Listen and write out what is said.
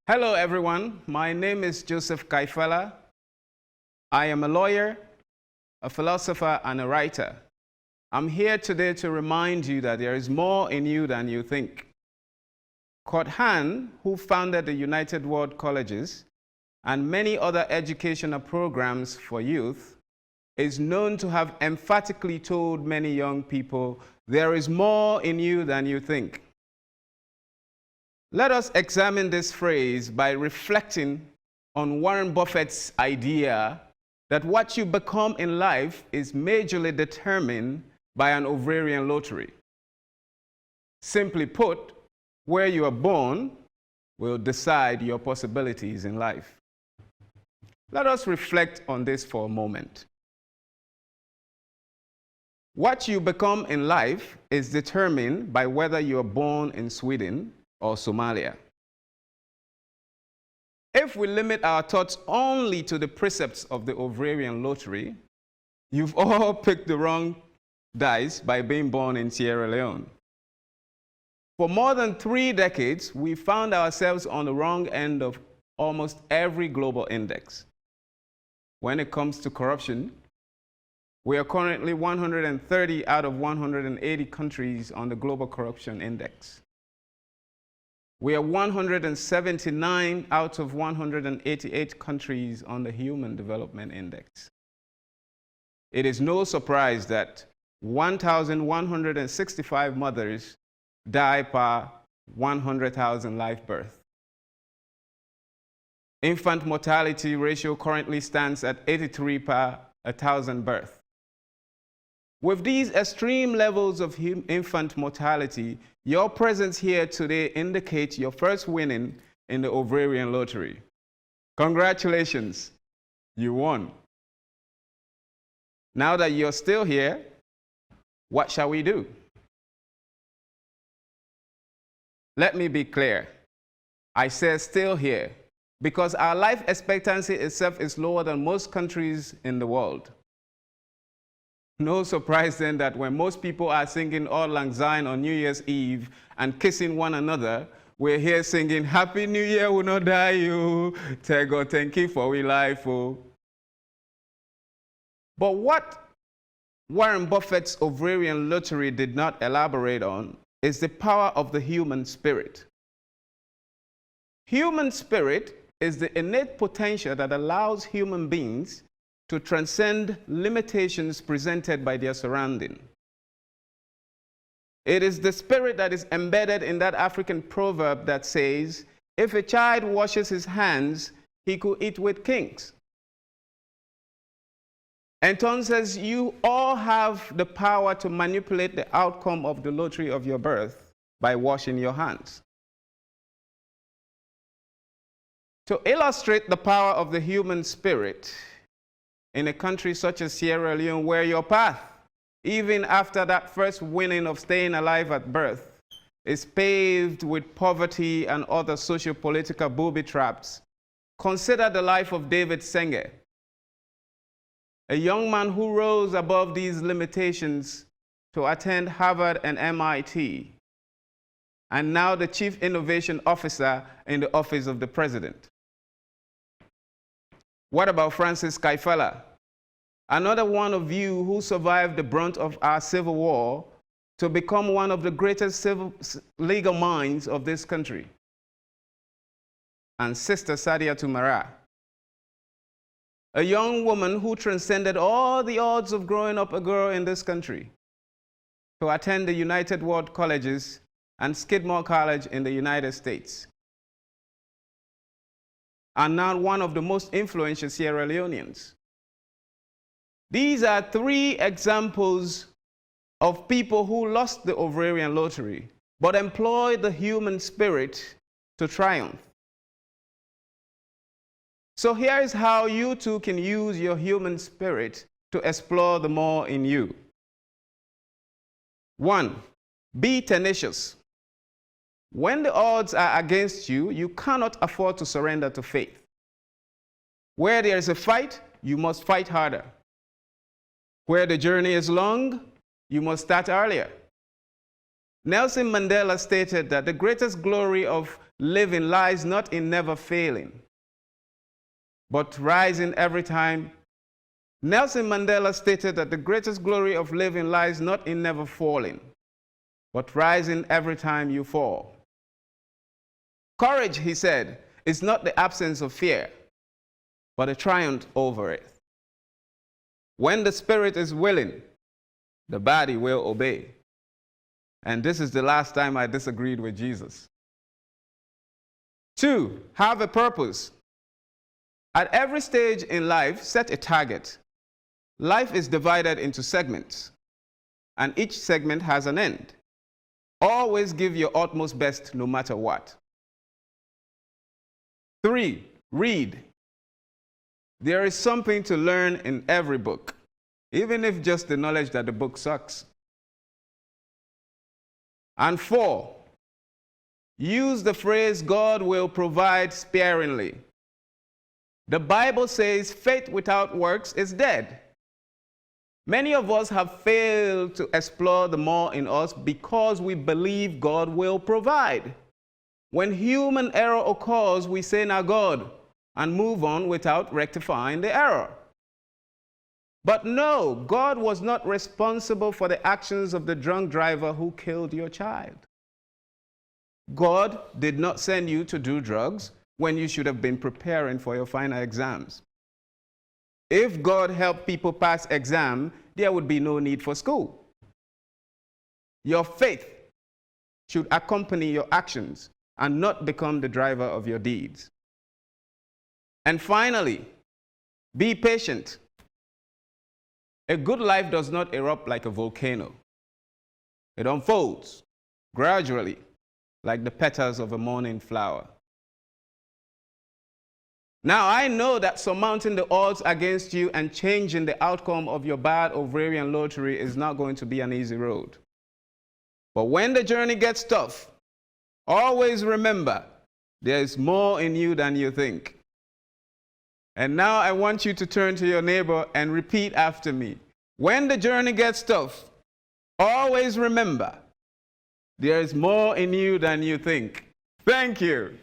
Hello everyone, my name is Joseph Kaifala. I am a lawyer, a philosopher, and a writer. I'm here today to remind you that there is more in you than you think. Kurt Han, who founded the United World Colleges and many other educational programs for youth, is known to have emphatically told many young people, there is more in you than you think. Let us examine this phrase by reflecting on Warren Buffett's idea that what you become in life is majorly determined by an ovarian lottery. Simply put, where you are born will decide your possibilities in life. Let us reflect on this for a moment. What you become in life is determined by whether you are born in Sweden or Somalia. If we limit our thoughts only to the precepts of the ovarian lottery, you've all picked the wrong dice by being born in Sierra Leone. For more than 3 decades, we found ourselves on the wrong end of almost every global index. When it comes to corruption, we are currently 130 out of 180 countries on the Global Corruption Index. We are 179 out of 188 countries on the Human Development Index. It is no surprise that 1,165 mothers die per 100,000 live births. Infant mortality ratio currently stands at 83 per 1,000 births. With these extreme levels of infant mortality, your presence here today indicates your first winning in the ovarian lottery. Congratulations, you won. Now that you're still here, what shall we do? Let me be clear. I say still here because our life expectancy itself is lower than most countries in the world. No surprise then that when most people are singing Auld Lang Syne on New Year's Eve and kissing one another, we're here singing Happy New Year, we no die you. Tell God thank you for we life. Oh. But what Warren Buffett's ovarian lottery did not elaborate on is the power of the human spirit. Human spirit is the innate potential that allows human beings to transcend limitations presented by their surrounding. It is the spirit that is embedded in that African proverb that says, if a child washes his hands, he could eat with kings. Entonces, you all have the power to manipulate the outcome of the lottery of your birth by washing your hands. To illustrate the power of the human spirit, in a country such as Sierra Leone, where your path, even after that first winning of staying alive at birth, is paved with poverty and other socio-political booby traps, consider the life of David Senge, a young man who rose above these limitations to attend Harvard and MIT, and now the Chief Innovation Officer in the Office of the President. What about Francis Kaifala, another one of you who survived the brunt of our civil war to become one of the greatest legal minds of this country? And Sister Sadia Tumara, a young woman who transcended all the odds of growing up a girl in this country to attend the United World Colleges and Skidmore College in the United States, and now one of the most influential Sierra Leoneans. These are 3 examples of people who lost the ovarian lottery, but employed the human spirit to triumph. So here is how you too can use your human spirit to explore the more in you. 1, be tenacious. When the odds are against you, you cannot afford to surrender to faith. Where there is a fight, you must fight harder. Where the journey is long, you must start earlier. Nelson Mandela stated that the greatest glory of living lies not in never failing, but rising every time. Nelson Mandela stated that the greatest glory of living lies not in never falling, but rising every time you fall. Courage, he said, is not the absence of fear, but a triumph over it. When the spirit is willing, the body will obey. And this is the last time I disagreed with Jesus. 2, have a purpose. At every stage in life, set a target. Life is divided into segments, and each segment has an end. Always give your utmost best no matter what. 3, read. There is something to learn in every book, even if just the knowledge that the book sucks. And 4, use the phrase, God will provide sparingly. The Bible says faith without works is dead. Many of us have failed to explore the more in us because we believe God will provide. When human error occurs, we say, "Now God," and move on without rectifying the error. But no, God was not responsible for the actions of the drunk driver who killed your child. God did not send you to do drugs when you should have been preparing for your final exams. If God helped people pass exam, there would be no need for school. Your faith should accompany your actions and not become the driver of your deeds. And finally, be patient. A good life does not erupt like a volcano. It unfolds gradually, like the petals of a morning flower. Now, I know that surmounting the odds against you and changing the outcome of your bad ovarian lottery is not going to be an easy road. But when the journey gets tough, always remember, there is more in you than you think. And now I want you to turn to your neighbor and repeat after me. When the journey gets tough, always remember, there is more in you than you think. Thank you.